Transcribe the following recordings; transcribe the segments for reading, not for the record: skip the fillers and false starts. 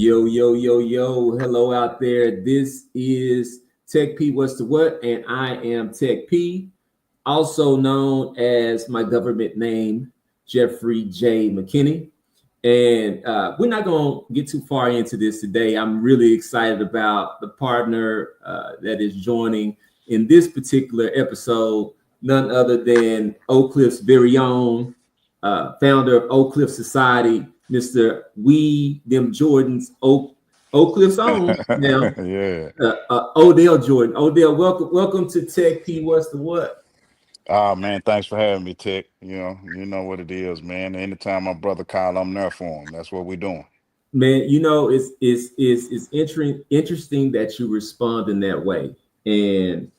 Yo, yo, yo, yo. Hello out there. This is TechP What's the What? And I am TechP, also known as my government name, Jeffrey J. McKinney. And we're not going to get too far into this today. I'm really excited about the partner that is joining in this particular episode, none other than Oakcliff's very own founder of Oakcliff Society, Mr. WeDemJordans, Oakcliff's own now. Odell Jordan. Odell, welcome to TechP What's the What? Oh man, thanks for having me, Tech. You know what it is, man. Anytime my brother call, I'm there for him. That's what we're doing. Man, it's interesting that you respond in that way, and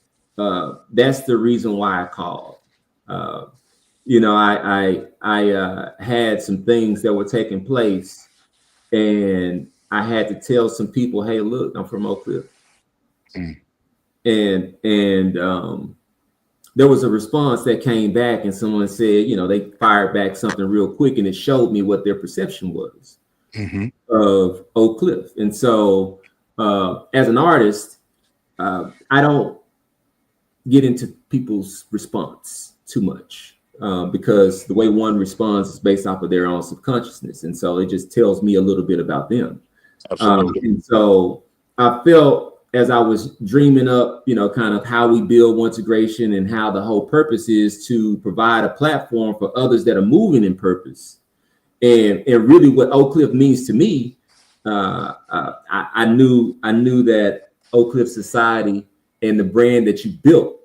that's the reason why I called. I had some things that were taking place, and I had to tell some people, "Hey, look, I'm from Oakcliff," and there was a response that came back, and someone said, they fired back something real quick, and it showed me what their perception was of Oakcliff. And so, as an artist, I don't get into people's response too much. Because the way one responds is based off of their own subconsciousness. And so it just tells me a little bit about them. And so I felt as I was dreaming up, kind of how we build one integration and how the whole purpose is to provide a platform for others that are moving in purpose. And really what Oakcliff means to me, I knew that Oakcliff Society and the brand that you built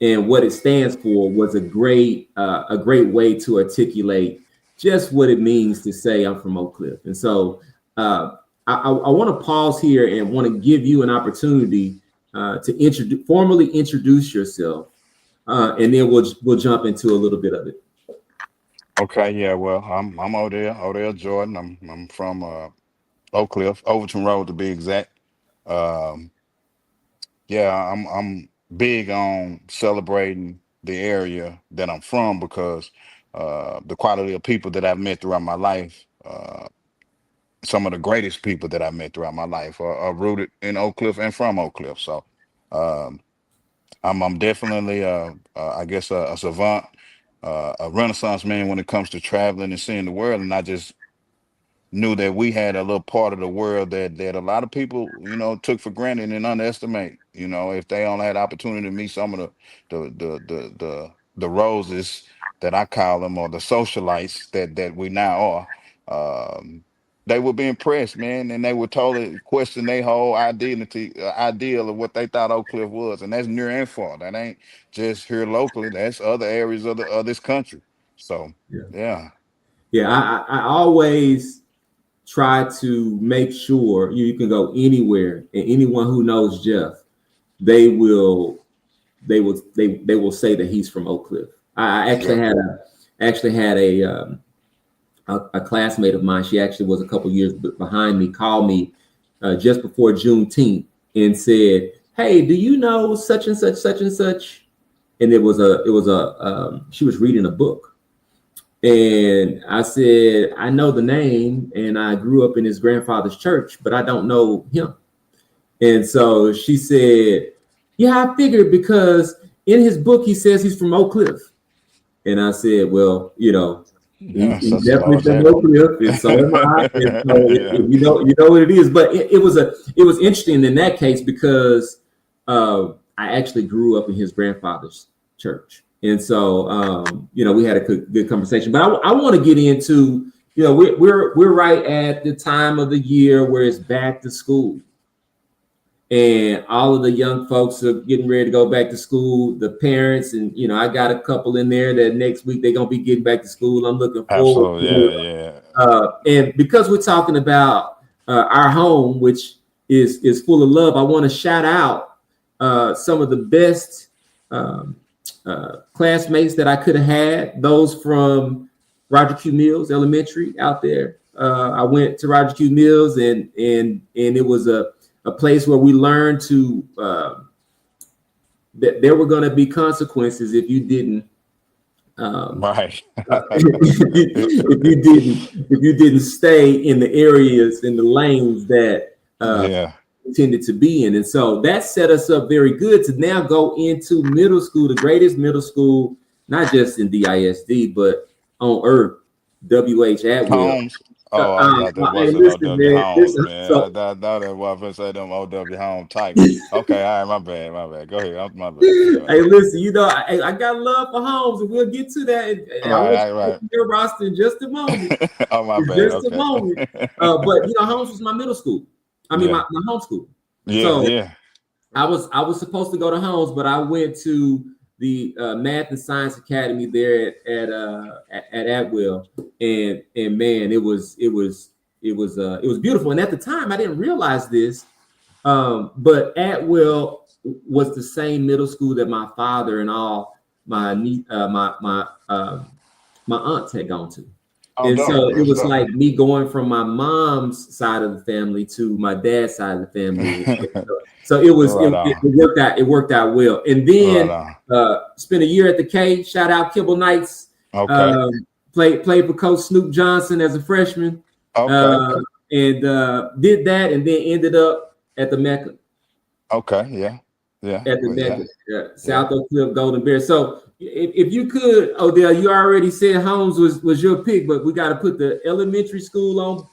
and what it stands for was a great way to articulate just what it means to say I'm from Oakcliff. And so I want to pause here and want to give you an opportunity to formally introduce yourself, and then we'll jump into a little bit of it. Okay, yeah. Well, I'm Odell Jordan. I'm from Oakcliff, Overton Road to be exact. I'm big on celebrating the area that I'm from because the quality of people that I've met throughout my life, some of the greatest people that I've met throughout my life are rooted in Oakcliff and from Oakcliff. So um, I'm definitely, I guess, a savant, a Renaissance man when it comes to traveling and seeing the world. And I just knew that we had a little part of the world that a lot of people, took for granted and underestimate. If they only had the opportunity to meet some of the roses that I call them, or the socialites that we now are, they would be impressed, man, and they would totally question their whole ideal of what they thought Oakcliff was, and that's near and far. That ain't just here locally. That's other areas of this country. So yeah. I always try to make sure you can go anywhere, and anyone who knows Jeff, they will say that he's from Oakcliff. I actually had a classmate of mine. She actually was a couple years behind me. Called me just before Juneteenth and said, "Hey, do you know such and such, such and such?" And she was reading a book. And I said, "I know the name, and I grew up in his grandfather's church, but I don't know him." And so she said, "Yeah, I figured because in his book, he says he's from Oakcliff." And I said, "Well, he's definitely from Oakcliff, and so am I." And so you know what it is. But it was interesting in that case because I actually grew up in his grandfather's church. And so, we had a good conversation. But I want to get into, we're right at the time of the year where it's back to school, and all of the young folks are getting ready to go back to school. The parents and I got a couple in there that next week they're gonna be getting back to school. I'm looking forward. Absolutely, and because we're talking about our home, which is full of love, I want to shout out some of the best classmates that I could have had, those from Roger Q. Mills Elementary out there. I went to Roger Q. Mills, and it was a place where we learned that there were going to be consequences if you didn't Right. If you didn't stay in the areas in the lanes that Yeah. tended to be in. And so that set us up very good to now go into middle school, the greatest middle school, not just in DISD, but on earth, WH Atwell. Homes. Oh, I thought that Hey, wasn't listen, OW man. Homes, Listen, man. I so thought that was going to say them OW Home type. Okay, all right, my bad, my bad. Go ahead. My bad. Go hey, ahead. listen, I got love for Homes, and we'll get to that. And I want Right, to right, get your roster in just a moment. right. Oh, my In bad. just a Okay. moment. But Homes was my middle school. I mean, Yeah. my homeschool. Yeah, So yeah. I was supposed to go to Homes, but I went to the Math and Science Academy there at Atwell, and man, it was beautiful. And at the time, I didn't realize this, but Atwell was the same middle school that my father and all my aunts had gone to. Oh, And dope. so it That's was dope. like me going from my mom's side of the family to my dad's side of the family. So Right on. it worked out well. And Right then on. spent a year at the K. Shout out Kibble Knights. Okay. Um, played for Coach Snoop Johnson as a freshman. Okay. Uh, and did that, and then ended up at the Mecca Okay. Yeah. Yeah. at the Well, yeah. Mecca, Yeah. South Oakcliff Golden Bear. So if you could, Odell, you already said Holmes was your pick, but we got to put the elementary school on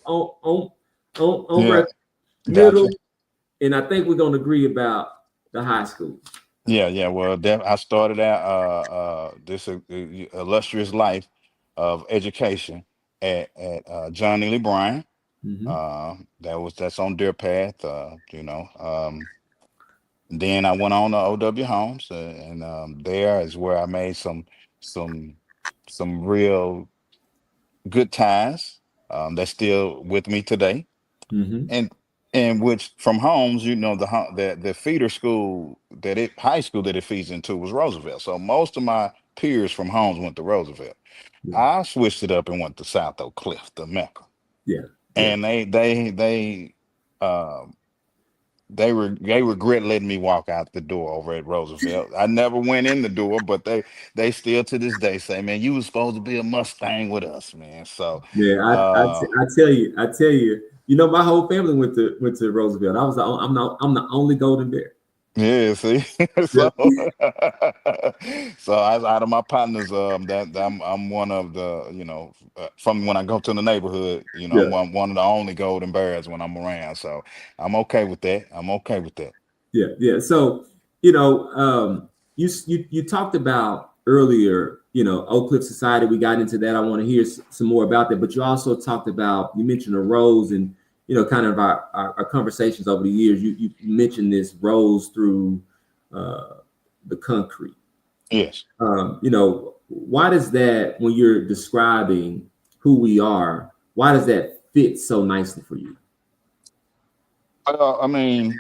Yeah. record, Gotcha. middle, and I think we're gonna agree about the high school. Yeah, yeah. Well, I started out this illustrious life of education at John Neely Bryan. Mm-hmm. That's on Deer Path. Then I went on to OW Homes, and there is where I made some some real good ties. That's still with me today, Mm-hmm. and which from Homes, the feeder school high school that it feeds into was Roosevelt. So most of my peers from Homes went to Roosevelt. Yeah. I switched it up and went to South Oak Cliff, the Mecca, Yeah. Yeah. and um, they regret letting me walk out the door over at Roosevelt. I never went in the door, but they still to this day say, "Man, you was supposed to be a Mustang with us, man." So, Yeah. uh, I tell you. My whole family went to Roosevelt. I'm the only Golden Bear. yeah, see, Yeah. so so out of my partners, that I'm one of the, from when I go to the neighborhood, I'm Yeah. one of the only golden bears when I'm around. So I'm okay with that. I'm okay with that. Yeah, yeah. So, you talked about earlier, Oakcliff Society. We got into that. I want to hear some more about that. But you also talked about, you mentioned the rose, and kind of our conversations over the years. You mentioned this rose through uh, the concrete. Yes. Why does that, when you're describing who we are, why does that fit so nicely for you? I mean,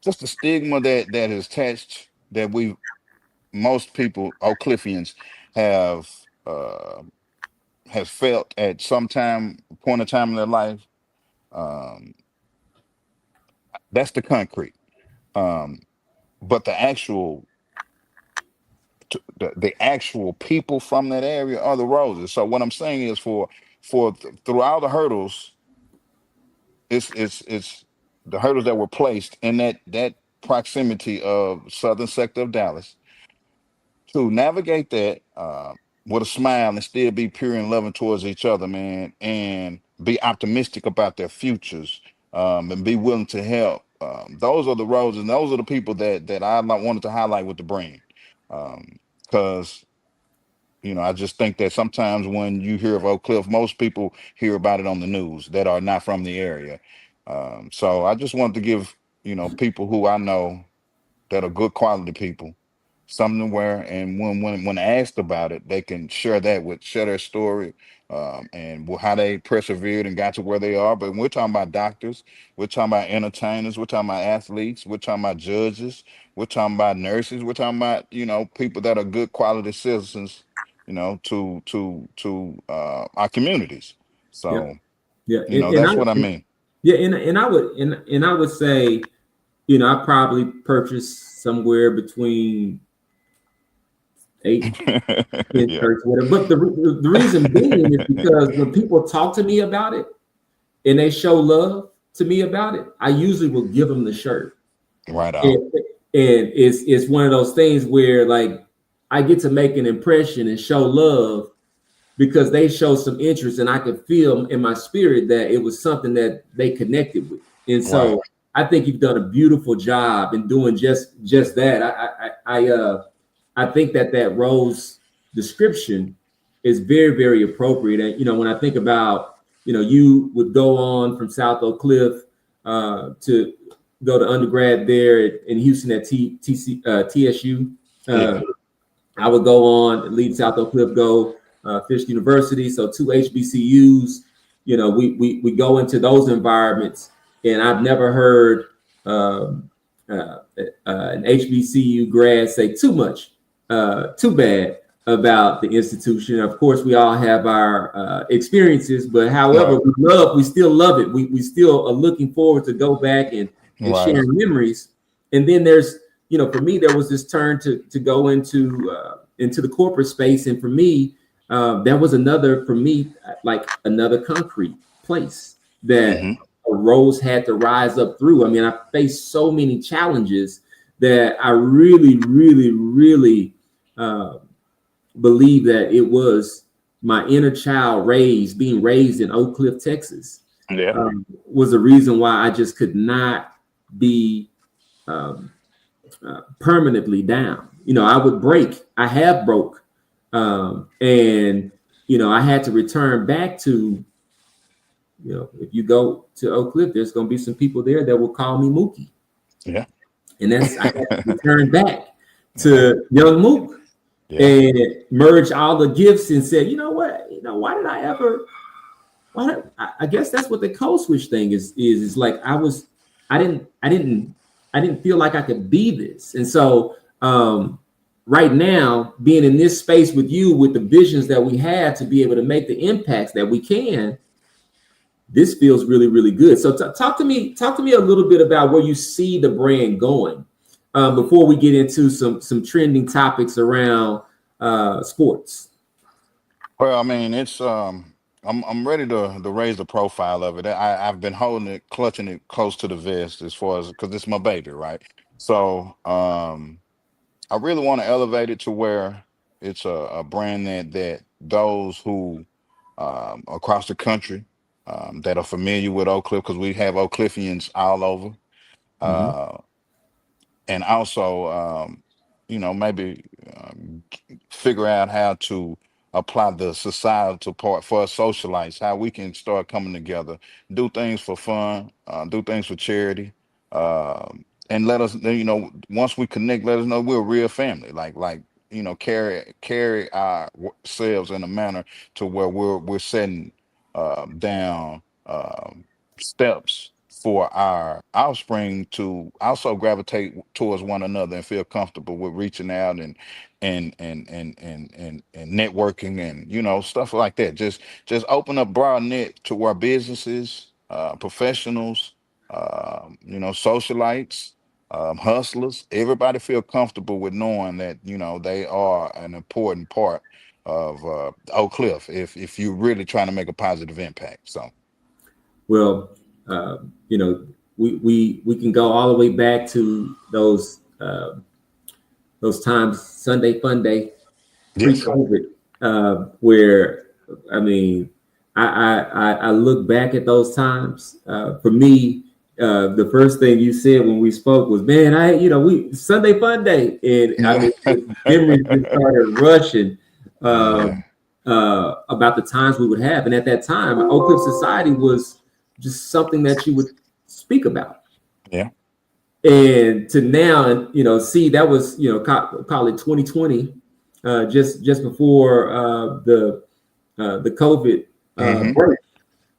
just the stigma that is attached that most people, Oak Cliffians, have uh, has felt at some point of time in their life. Um, that's the concrete. Um, but the actual people from that area are the roses. So what I'm saying is, through all the hurdles, it's the hurdles that were placed in that proximity of southern sector of Dallas to navigate that with a smile and still be pure and loving towards each other, man, and be optimistic about their futures, and be willing to help. Those are the roads, and those are the people that wanted to highlight with the brand, because I just think that sometimes when you hear of Oak Cliff, most people hear about it on the news that are not from the area. So I just wanted to give people who I know that are good quality people something to wear, and when asked about it, they can share their story, and how they persevered and got to where they are. But when we're talking about doctors, we're talking about entertainers, we're talking about athletes, we're talking about judges, we're talking about nurses, we're talking about people that are good quality citizens, to our communities. Yeah, So yeah, and that's what I mean. yeah, and I would say, I probably purchased somewhere between 8, 10 Yeah. shirts, whatever. But the reason being is because when people talk to me about it and they show love to me about it, I usually will give them the shirt. Right on. And, and it's one of those things where like I get to make an impression and show love because they show some interest and I could feel in my spirit that it was something that they connected with. And Right. so I think you've done a beautiful job in doing just that. I think that rose description is very, very appropriate. And when I think about, you would go on from South Oakcliff to go to undergrad there in Houston at TSU. Yeah. I would go on, lead South Oakcliff, go Fisk University, so 2 HBCUs. We go into those environments, and I've never heard an HBCU grad say too bad about the institution. Of course, we all have our experiences, but however, Right. we still love it. We still are looking forward to go back and Right. sharing memories. And then there's, for me, there was this turn to go into the corporate space, and for me, that was another concrete place that Hmm. a rose had to rise up through. I mean, I faced so many challenges that I really, really, really believe that it was my inner child being raised in Oakcliff, Texas, Yeah. was the reason why I just could not be permanently down. I would break. I have broke. And, I had to return back to, if you go to Oak Cliff, there's going to be some people there that will call me Mookie. Yeah. And I had to return back to young Mook and merge all the gifts and said, you know what, why did I ever, I guess that's what the code switch thing is like, I didn't feel like I could be this. And so, right now, being in this space with you, with the visions that we have to be able to make the impacts that we can, this feels really, really good. So talk to me a little bit about where you see the brand going before we get into some trending topics around sports. Well, I mean, it's I'm ready to raise the profile of it. I've been holding it, clutching it close to the vest as far as because it's my baby, right? So I really want to elevate it to where it's a brand that those who across the country that are familiar with Oak Cliff, because we have Oak Cliffians all over. Mm-hmm. Uh, and also maybe figure out how to apply the societal part for us socialites, how we can start coming together, do things for fun, do things for charity, and let us once we connect, let us know we're a real family, like carry ourselves in a manner to where we're setting down steps for our offspring to also gravitate towards one another and feel comfortable with reaching out and networking and stuff like that. Just open up broad net to where businesses, professionals, socialites, hustlers, everybody feel comfortable with knowing that they are an important part of Oak Cliff if you're really trying to make a positive impact. So Well, uh, you know, we can go all the way back to those times, Sunday Fun Day, yes, pre-COVID, where I mean, I look back at those times. For me, the first thing you said when we spoke was, "Man, we Sunday Fun Day," and I yeah, mean, memories just started rushing yeah, about the times we would have, and at that time, Oakcliff Society was just something that you would speak about. yeah. And to now, see that was, call it 2020, just before the COVID Hmm. break.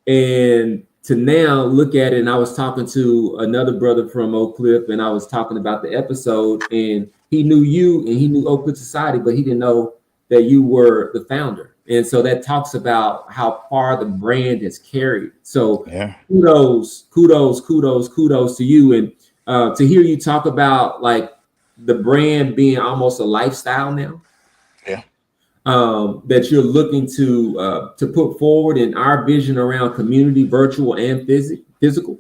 And to now look at it, and I was talking to another brother from Oak Cliff, and I was talking about the episode, and he knew you and he knew Oak Cliff Society, but he didn't know that you were the founder. And so that talks about how far the brand has carried. So Yeah. kudos to you. And to hear you talk about like the brand being almost a lifestyle now. that you're looking to put forward in our vision around community, virtual and physical,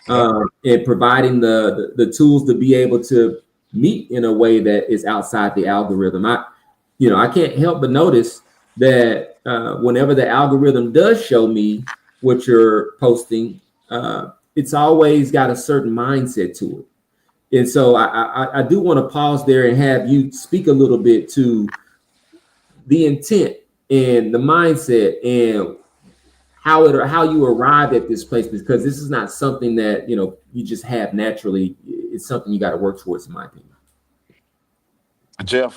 and providing the tools to be able to meet in a way that is outside the algorithm. I can't help but notice that whenever the algorithm does show me what you're posting, it's always got a certain mindset to it. And so I do want to pause there and have you speak a little bit to the intent and the mindset and how you arrived at this place, because this is not something that you just have naturally. It's something you got to work towards, in my opinion. Jeff,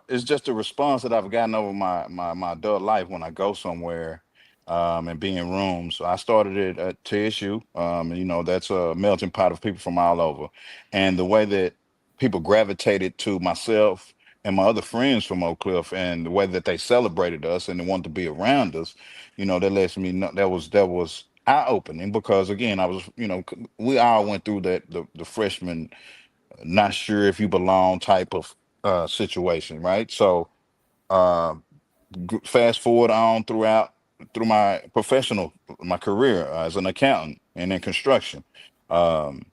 it's just a response that I've gotten over my adult life when I go somewhere and be in rooms. So I started it at TSU. That's a melting pot of people from all over. And the way that people gravitated to myself and my other friends from Oakcliff, and the way that they celebrated us and they wanted to be around us, that lets me know that was eye-opening, because again, I was, we all went through that, the freshman not sure if you belong type of situation, right? So uh, fast forward on through my career as an accountant and in construction. Um,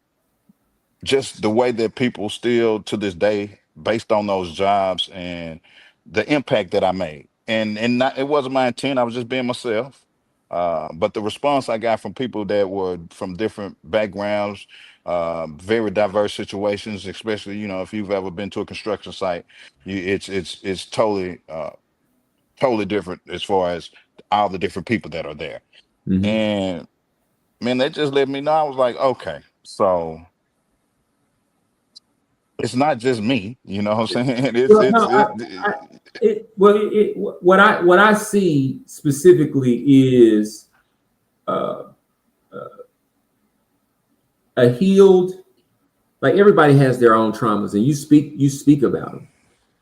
just the way that people still to this day, based on those jobs and the impact that I made. And not, it wasn't my intent. I was just being myself. But the response I got from people that were from different backgrounds, very diverse situations, especially, if you've ever been to a construction site, it's totally different as far as all the different people that are there. Mm-hmm. And man, they just let me know. I was like, okay, so it's not just me, you know what I'm saying? Well, no, what I see specifically is uh, a healed. Like, everybody has their own traumas, and you speak about them.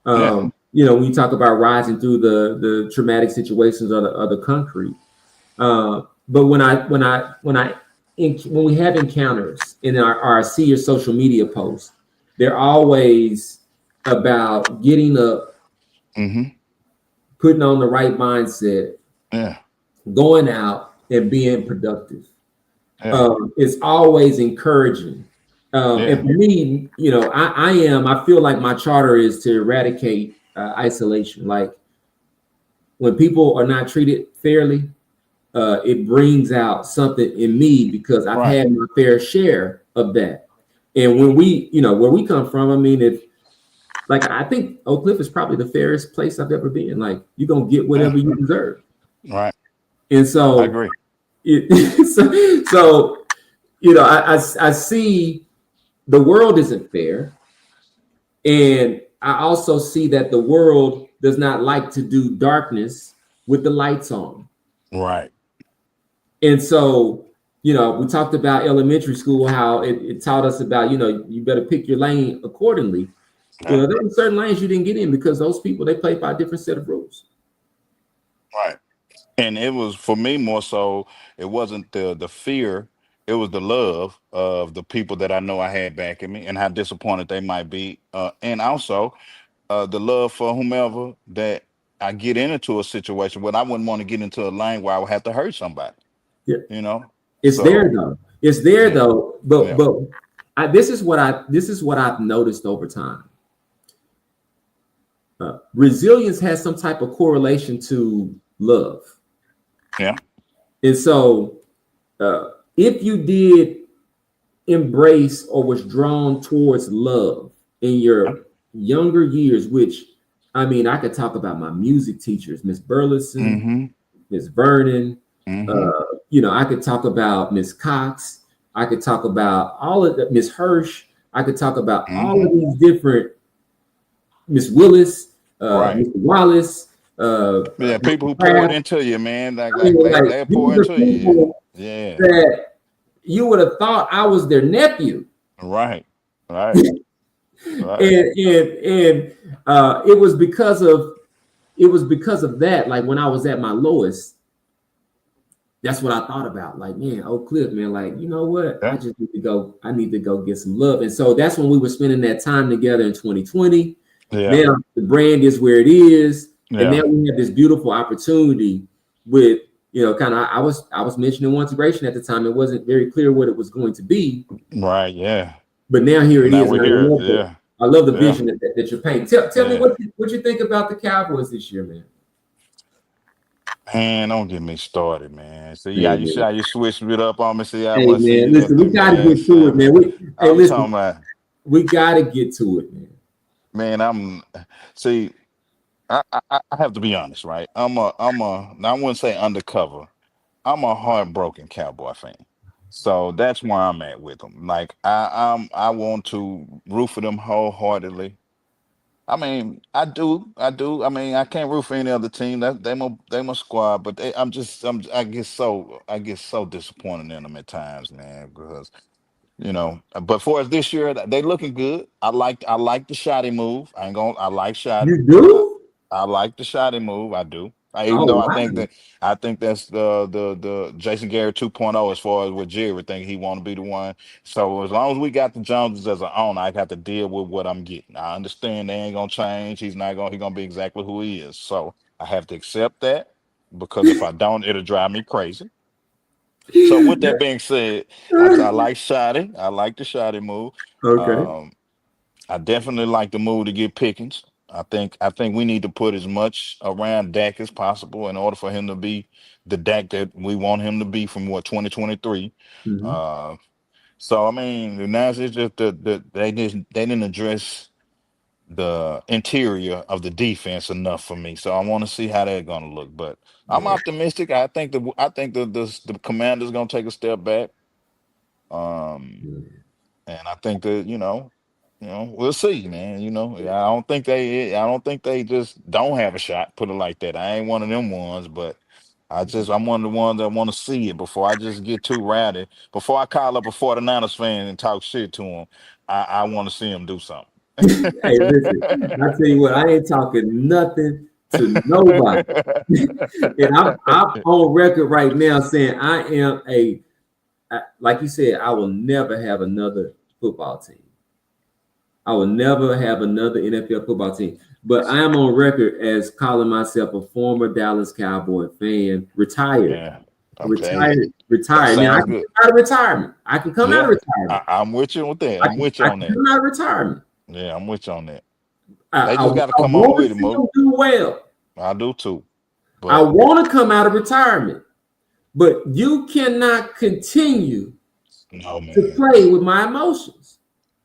Yeah. When you talk about rising through the traumatic situations of the concrete. But when we have encounters in our see your social media posts, they're always about getting up, Mm-hmm. putting on the right mindset, Yeah. going out and being productive. Yeah. It's always encouraging. And Yeah. for me, I feel like my charter is to eradicate isolation. Like, when people are not treated fairly, it brings out something in me, because I've Right. had my fair share of that. And when where we come from, I mean, I think Oakcliff is probably the fairest place I've ever been. Like, you're gonna get Yeah. whatever you deserve. Right. And I so, agree. so I see the world isn't fair, and I also see that the world does not like to do darkness with the lights on. Right. And so, we talked about elementary school, how it taught us about, you better pick your lane accordingly. Yeah. There were certain lanes you didn't get in because those people, they played by a different set of rules. Right. And it was for me more so, it wasn't the fear, it was the love of the people that I know I had backing me and how disappointed they might be. And also the love for whomever that I get into a situation where I wouldn't want to get into a lane where I would have to hurt somebody, Yeah. you know? It's there So though. It's there yeah, though. But yeah, this is what I've noticed over time. Resilience has some type of correlation to love. yeah, And so, if you did embrace or was drawn towards love in yeah. your younger years, which, I mean, I could talk about my music teachers, Miss Burleson, Mm-hmm. Miss Vernon. Mm-hmm. I could talk about Miss Cox. I could talk about all of the Miss Hirsch. I could talk about all Mm-hmm. of these different Miss Willis, Right. Mr. Wallace, Yeah, people Mr. who poured Kraft. into you, man, like I mean, like they like, they pour these are into you. people Yeah. that you would have thought I was their nephew. Right. Right. Right. And it was because of that. Like, when I was at my lowest, that's what I thought about. Like, man, Oakcliff, man, like, you know what? Yeah. I need to go get some love. And so that's when we were spending that time together in 2020. Yeah. Now the brand is where it is. And Yeah. now we have this beautiful opportunity with, kind of, I was mentioning integration at the time. It wasn't very clear what it was going to be, Right. Yeah. but now here And it now is. we're And here. Yeah. I love the Yeah. vision that you're painting. Tell me Yeah. what you think about the Cowboys this year, man. Man, don't get me started, man. See Hey how you see man, how you switched it up on me. See how hey much see man, you listen, left we them, got to man. get to it, man. Hey, I'm listen, talking about, we got to get to it, man. man. I'm see. I have to be honest, right? Now I wouldn't say undercover. I'm a heartbroken Cowboy fan. So that's where I'm at with them. Like I want to root for them wholeheartedly. I mean, I do. I mean, I can't root for any other team. That they my squad, but I get so disappointed in them at times, man. Because but for us this year, they looking good. I like the Shotty move. I like Shotty. You do? I like the Shotty move. I do. Even Oh though wow. I think that's the Jason Garrett 2.0 as far as what Jerry think he want to be the one. So as long as we got the Joneses as an owner, I got to deal with what I'm getting. I understand they ain't gonna change. He gonna be exactly who he is. So I have to accept that because if I don't, it'll drive me crazy. So with that being said, I like Shotty. I like the Shotty move. Okay. Um, I definitely like the move to get Pickens. I think we need to put as much around Dak as possible in order for him to be the Dak that we want him to be from 2023. Mhm. Uh, so I mean, now it's just they didn't address the interior of the defense enough for me. So I want to see how they're gonna look. But I'm Yeah. optimistic. I think the Commanders gonna take a step back. Um, Yeah. and I think that we'll see, man. I don't think they just don't have a shot. Put it like that. I ain't one of them ones, but I'm one of the ones that want to see it before I just get too rowdy. Before I call up a 49ers fan and talk shit to him, I want to see him do something. Hey, listen, I tell you what, I ain't talking nothing to nobody. And I'm on record right now saying like you said, I will never have another football team. I will never have another NFL football team. But I am on record as calling myself a former Dallas Cowboy fan, retired, Yeah. Okay. retired, That retired. Now I sounds can good. come out of retirement. I can come out of Yeah. retirement. I'm with you with that. I'm with you I on can that. come out of retirement. Yeah, I'm with you on that. I, They I, just got to I come on want with to it, see Mo. them do well. I do too. I But want to come out of retirement, but you cannot continue no, to man. play with my emotions.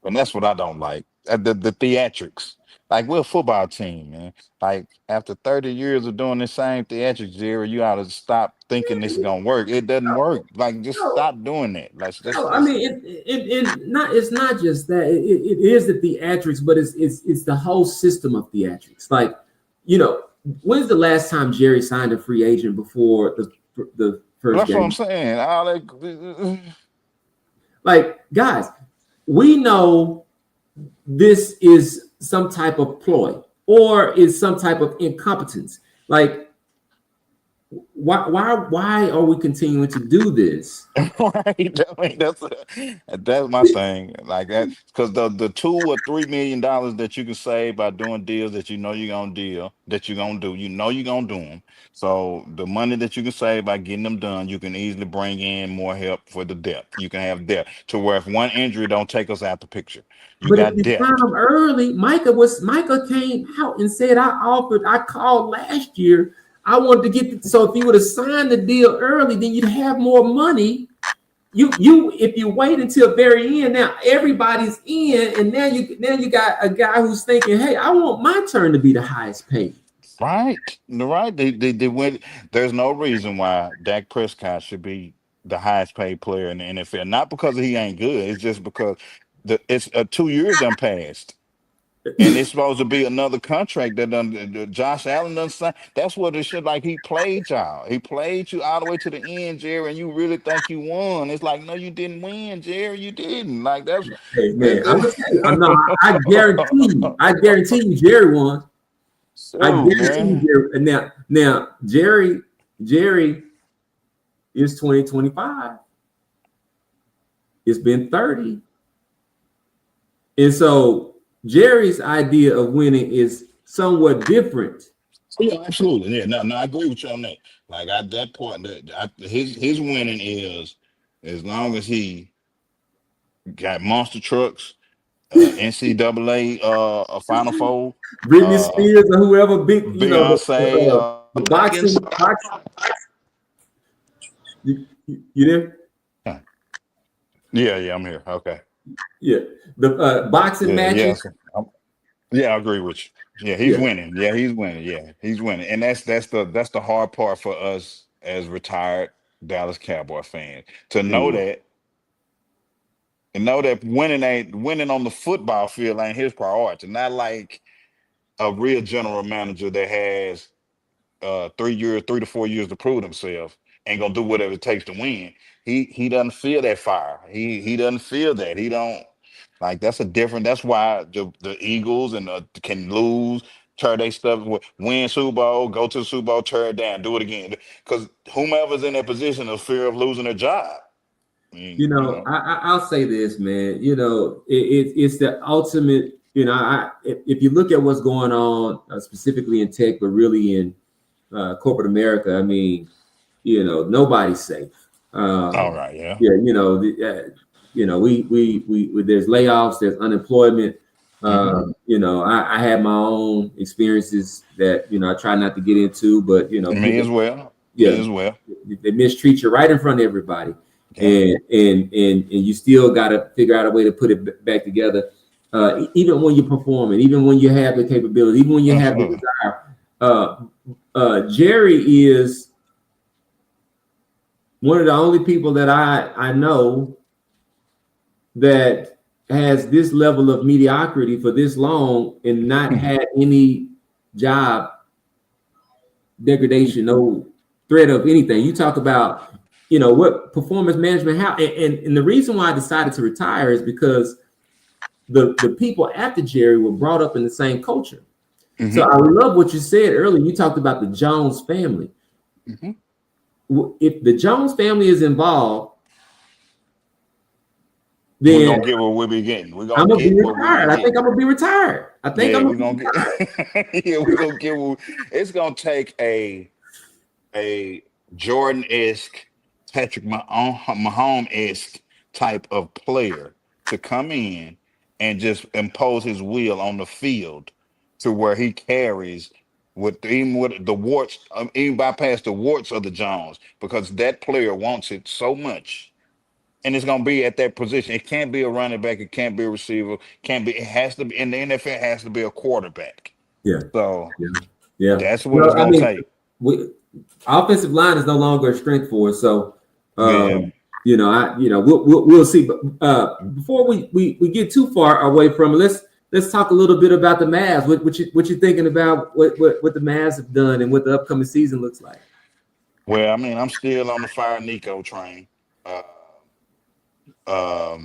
And that's what I don't like. The theatrics. Like we're a football team, man. Like after 30 years of doing the same theatrics, Jerry, you ought to stop thinking this is gonna work. It doesn't work. Like just No, stop doing that. Like no, I that's mean, it's not just that. It is the theatrics, but it's the whole system of theatrics. Like, you know, when's the last time Jerry signed a free agent before the first that's what I'm game? saying. All that, Like, guys, we know this is some type of ploy or is some type of incompetence. Like, why are we continuing to do this? right. I mean, that's my thing. Like that, because the $2 or $3 million that you can save by doing deals that you're gonna do, you're gonna do them. So the money that you can save by getting them done, you can easily bring in more help for the depth. You can have depth to where if one injury don't take us out the picture, you But if got you sign depth. them early, Micah came out and said, I called last year. I wanted to get so if you would have signed the deal early, then you'd have more money. You if you wait until very end, now everybody's in, and now you got a guy who's thinking, hey, I want my turn to be the highest paid. Right, right. They went. There's no reason why Dak Prescott should be the highest paid player in the NFL. Not because he ain't good. It's just because it's 2 years done passed, and it's supposed to be another contract that done. Josh Allen done signed. That's what it should like. He played y'all. He played you all the way to the end, Jerry, and you really think you won? It's like no, you didn't win, Jerry. You didn't. Like that's Hey man, I'm that. gonna tell you, no, I guarantee you, Jerry won. I Shoot, guarantee you, man. Jerry. And now, Jerry is 2025. It's been 30. And so Jerry's idea of winning is somewhat different Yeah, absolutely. Yeah, no, I agree with you on that. Like at that point, his winning is as long as he got monster trucks, NCAA, a Final Four, Britney uh, Spears or whoever big, Beyonce, the Lakers. boxing. You there? Yeah, I'm here. Okay. Yeah, the boxing Yeah, matches. yeah. Yeah, I agree with you. Yeah, he's Yeah, winning. Yeah, he's winning. Yeah, he's winning. And that's the hard part for us as retired Dallas Cowboy fans to know mm. that and know that winning on the football field ain't his priority. Not like a real general manager that has 3 years, 3 to 4 years to prove himself and gonna do whatever it takes to win. He doesn't feel that fire. He doesn't feel that. He don't like that's a different. That's why the Eagles and can lose, tear their stuff, win Super Bowl, go to the Super Bowl, tear it down, do it again. Because whomever's in that position of fear of losing their job. I mean, I'll say this, man. It's the ultimate. If you look at what's going on specifically in tech, but really in corporate America, I mean, nobody's safe. all right, yeah. Yeah, we there's layoffs, there's unemployment. Hmm. I had my own experiences that I try not to get into, but Me people, as well. Me yeah, as well. they mistreat you right in front of everybody, Yeah, and you still got to figure out a way to put it back together. Even when you're performing, even when you have the capability, even when you have the absolutely. desire. Jerry is one of the only people that I know that has this level of mediocrity for this long and not had any job degradation, no threat of anything. You talk about, what performance management, how, and the reason why I decided to retire is because the people after Jerry were brought up in the same culture. So Hmm. I love what you said earlier. You talked about the Jones family. Hmm. If the Jones family is involved, We're then gonna get what we be getting. We're I'm gonna gonna be get what we be retired. I think getting. I'm gonna be retired. I think Yeah, I'm we're gonna be gonna retired. get. Yeah, we're gonna get. It's gonna take a Jordan-esque, Patrick Mahomes-esque type of player to come in and just impose his will on the field to where he carries with the warts, even bypass the warts of the Jones, because that player wants it so much. And it's gonna be at that position. It can't be a running back. It can't be a receiver. Can't be. It has to be in the NFL. It has to be a quarterback. Yeah, So yeah, yeah. that's what it's Well, I gonna mean, take. offensive line is no longer a strength for us. So, Yeah. we'll see. But before we get too far away from it, let's talk a little bit about the Mavs. What you thinking about what the Mavs have done and what the upcoming season looks like? Well, I mean, I'm still on the fire Nico train. Uh, but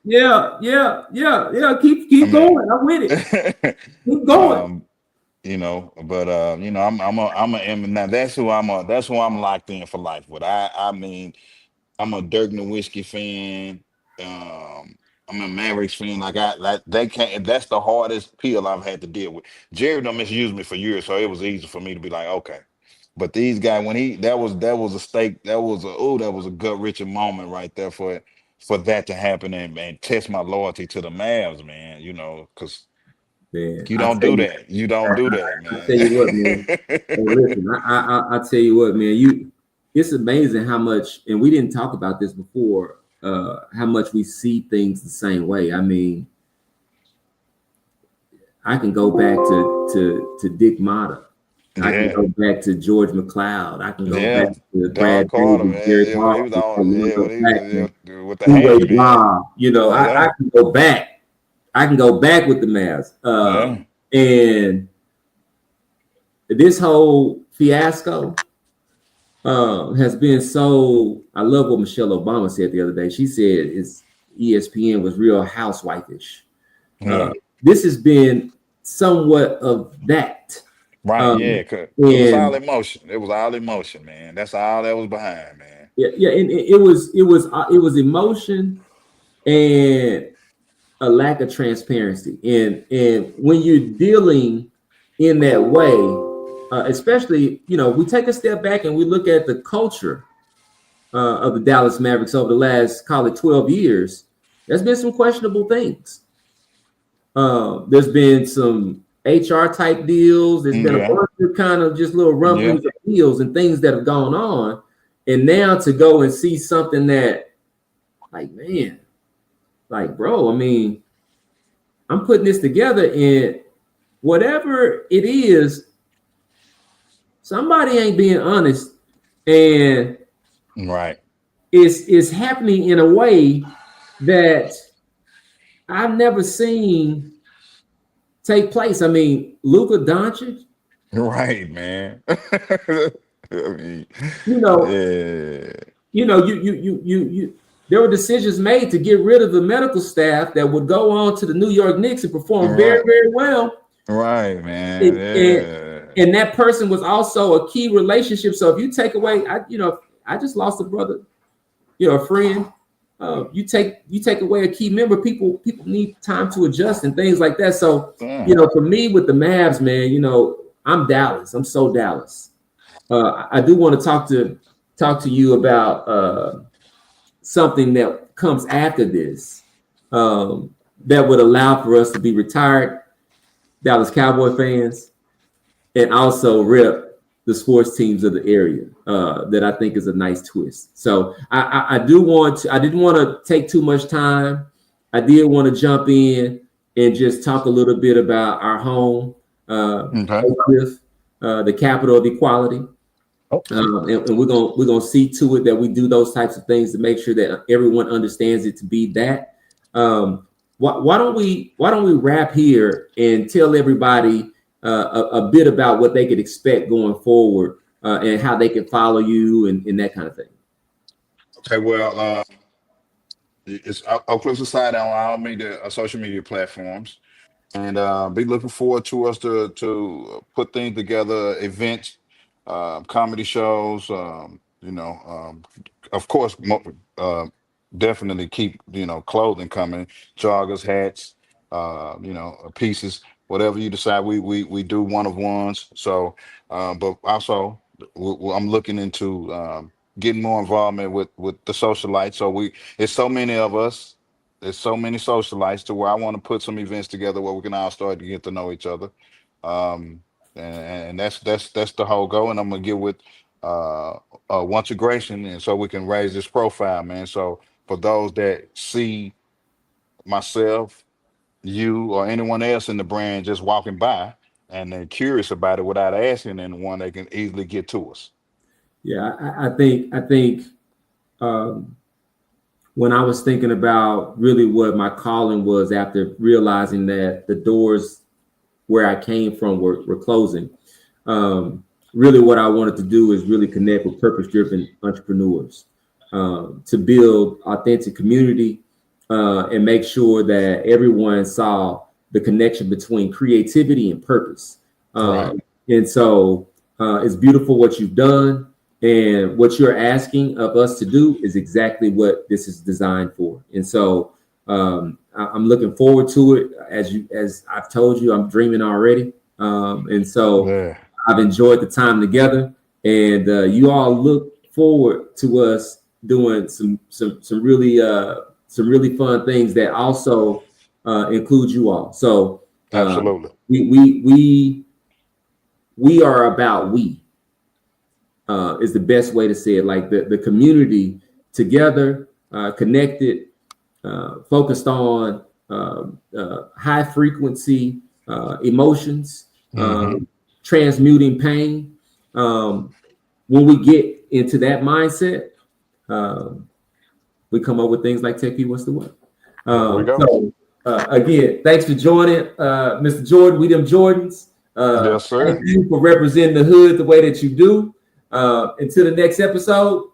Yeah, yeah. I Keep mean, going. I'm with it. Keep going. um, but I'm now that's who I'm locked in for life with. I mean, I'm a Dirk Nowitzki fan. I'm a Mavericks fan. Like they can't. That's the hardest pill I've had to deal with. Jerry done misused me for years, so it was easy for me to be like, okay. But these guys, when he that was a stake. That was a gut wrenching moment right there for that to happen and test my loyalty to the Mavs, man. Because Man, you don't do that. You don't do that, I tell you what, man. Hey, listen, I tell you what, man. It's amazing how much, and we didn't talk about this before. How much we see things the same way. I mean, I can go back to Dick Motta. I can Yeah, go back to George McLeod. I can go back yeah. to Don Brad Carter, Davis, man. Derek Yeah, when he was Harper, on, yeah, Orlando when he was Blackman, with the Uwe handyman. Blah. I Yeah, can go back. I can go back with the Mavs. yeah. And this whole fiasco has been so. I love what Michelle Obama said the other day. She said ESPN was real housewife-ish. Yeah. This has been somewhat of that. Right, yeah, Um, cause it was all and emotion. It was all emotion, man. That's all that was behind, man. yeah, and it was emotion and a lack of transparency. And when you're dealing in that way, especially, we take a step back and we look at the culture of the Dallas Mavericks over the last, call it 12 years. There's been some questionable things. There's been some HR type deals. There's been a bunch of kind of just little rumblings of deals and things that have gone on. And now to go and see something that, like, man, like, bro, I mean, I'm putting this together, and whatever it is, somebody ain't being honest, and it's happening in a way that I've never seen take place. I mean, Luka Doncic, right, man. I mean, there were decisions made to get rid of the medical staff that would go on to the New York Knicks and perform very, very well. Right, man. And that person was also a key relationship. So if you take away, I just lost a brother, a friend. You take away a key member, people need time to adjust and things like that. So, for me with the Mavs, man, I'm Dallas. I'm so Dallas. I do want to talk to you about something that comes after this that would allow for us to be retired Dallas Cowboy fans and also rep the sports teams of the area. That I think is a nice twist. So I didn't want to take too much time. I did want to jump in and just talk a little bit about our home, Oakcliff, the capital of equality. And we're gonna see to it that we do those types of things to make sure that everyone understands it to be that. Why don't we wrap here and tell everybody a bit about what they could expect going forward and how they can follow you and that kind of thing. Okay, well, it's Oakcliff Society on all media, social media platforms, and be looking forward to us to put things together, events, comedy shows. Of course, definitely keep clothing coming, joggers, hats, pieces, whatever you decide. We do one-of-ones. So, but also I'm looking into getting more involvement with the socialites. So it's so many of us. There's so many socialites to where I want to put some events together where we can all start to get to know each other. And that's the whole goal. And I'm gonna get with one integration, and so we can raise this profile, man. So for those that see myself, you, or anyone else in the brand just walking by and they're curious about it without asking anyone, they can easily get to us. Yeah, I think when I was thinking about really what my calling was after realizing that the doors where I came from were closing, really what I wanted to do is really connect with purpose-driven entrepreneurs to build authentic community and make sure that everyone saw the connection between creativity and purpose. Right. And so it's beautiful what you've done, and what you're asking of us to do is exactly what this is designed for. And so I'm looking forward to it. As I've told you, I'm dreaming already. And so I've enjoyed the time together, and you all look forward to us doing some really fun things that also include you all. So absolutely, we are about we. Is the best way to say it. Like the community together, connected, focused on high frequency emotions, transmuting pain. When we get into that mindset, we come up with things like TechP. What's the what? So again, thanks for joining, Mr. Jordan. WeDemJordans. Yes, sir. Thank you for representing the hood the way that you do. Until the next episode,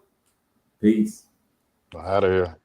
peace. Out of here.